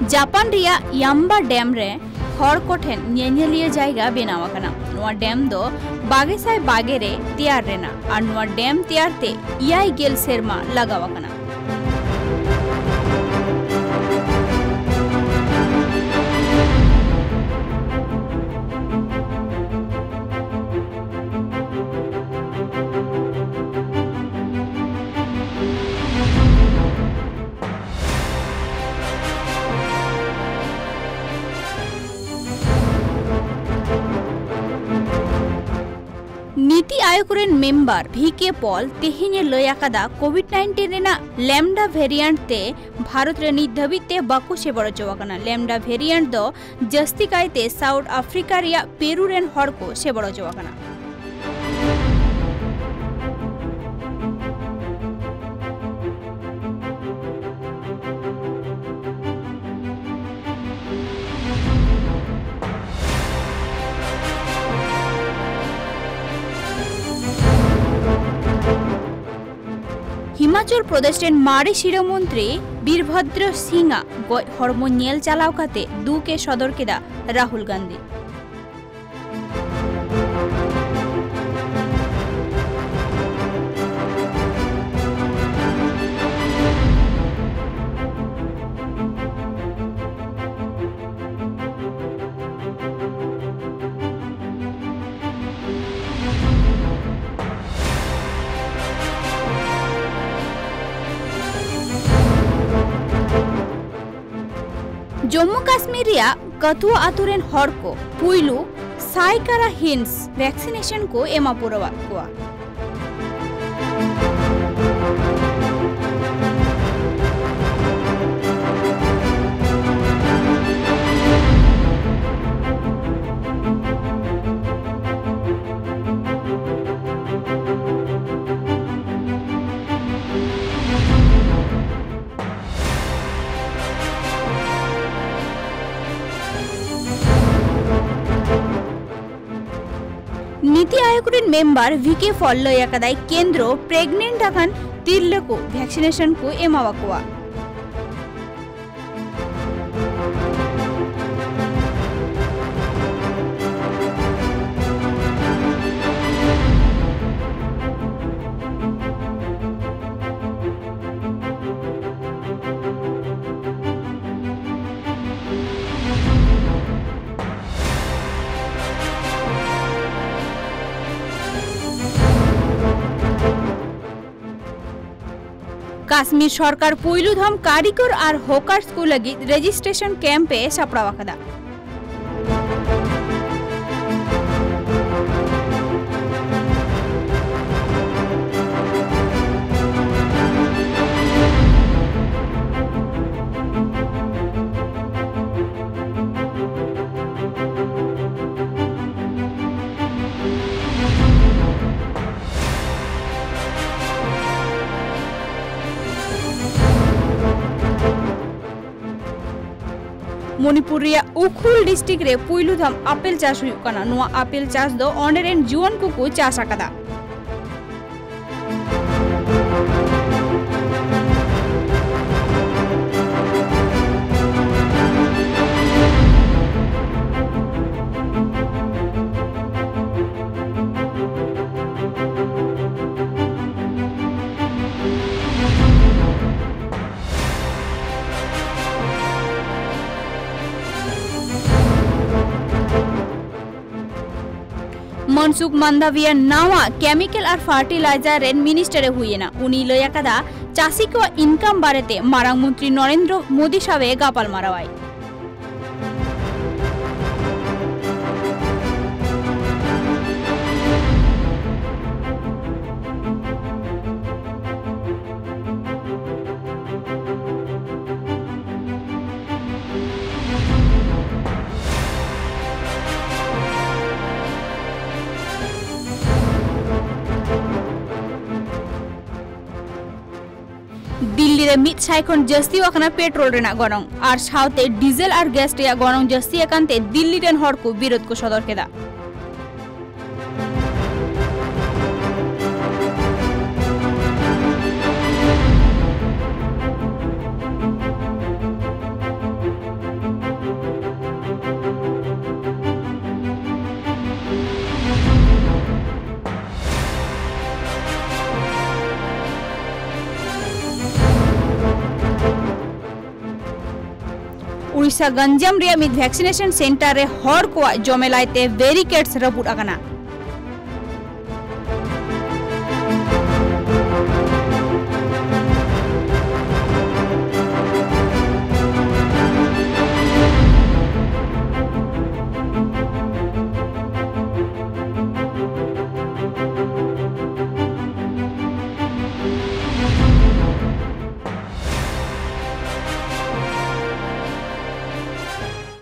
Japan रिया याम्बा dam रे हर को ठेन नेनेलिया जायगा बेनाव आकना। नोआ डैम दो बागेसाय बागे रे तैयार रेना और नोआ डैम तैयार ते 7 गेल सेरमा लगाव आकना। NITI Aayog rain member VK Paul तेहिने लयाकादा कोविड-19 रेना लैम्डा वेरिएंट ते भारत रे नित धाबित ते बाकु सेबड़ चवाकना। लैम्डा वेरिएंट दो जस्ती कायते साउथ अफ्रीका रिया पेरू रेन हड़ को सेबड़ चवाकना। हिमाचल प्रदेश रेन मारी शिरोमंत्री वीरभद्र सिंह हड़मो नेल चालाव काते दुके सदर केदा राहुल गांधी। जम्मू काश्मीर रिया कथुआ आतुरेन हड़ को पुइलु साइकारा हिंस वैक्सीनेशन को एमा पुरवा कुआ। NITI Aayog rain member VK Paul लयाकादाय केंद्र प्रेग्नेंट आखान तिरले को वैक्सीनेशन को एमावा कुआ। काश्मीर सरकार पुइलु धाम कारिगर और हॉकर्स को लगी रजिस्ट्रेशन कैंपे सापड़ावा कदा। मणिपुर रिया उखुल डिस्ट्रिक्ट रे पुइलु धाम आपेल चाष हुई कना। नुआ आपेल चाष दो ऑनरेन जुवन को चाष आकदा। मनसुख मांडाविया नावा केमिकल और फार्टिलाइजर रेन मिनिस्टर हुई ना उनी लयाकादा चाषी को इनकम बारेते मारांग मंत्री नरेंद्र मोदी सावे गापाल मारावाई। दिल्ली रे 100 खन जस्ती वखना पेट्रोल रेना गनंग और साउथे डीजल और गैस रे गनंग जस्ती एकांते दिल्ली रेन हड़ को विरोध को सदर केदा। उड़ीसा गंजाम रे मिद वैक्सीनेशन सेंटर रे हर को जमेलाइते बैरिकेड्स रपुट आकना।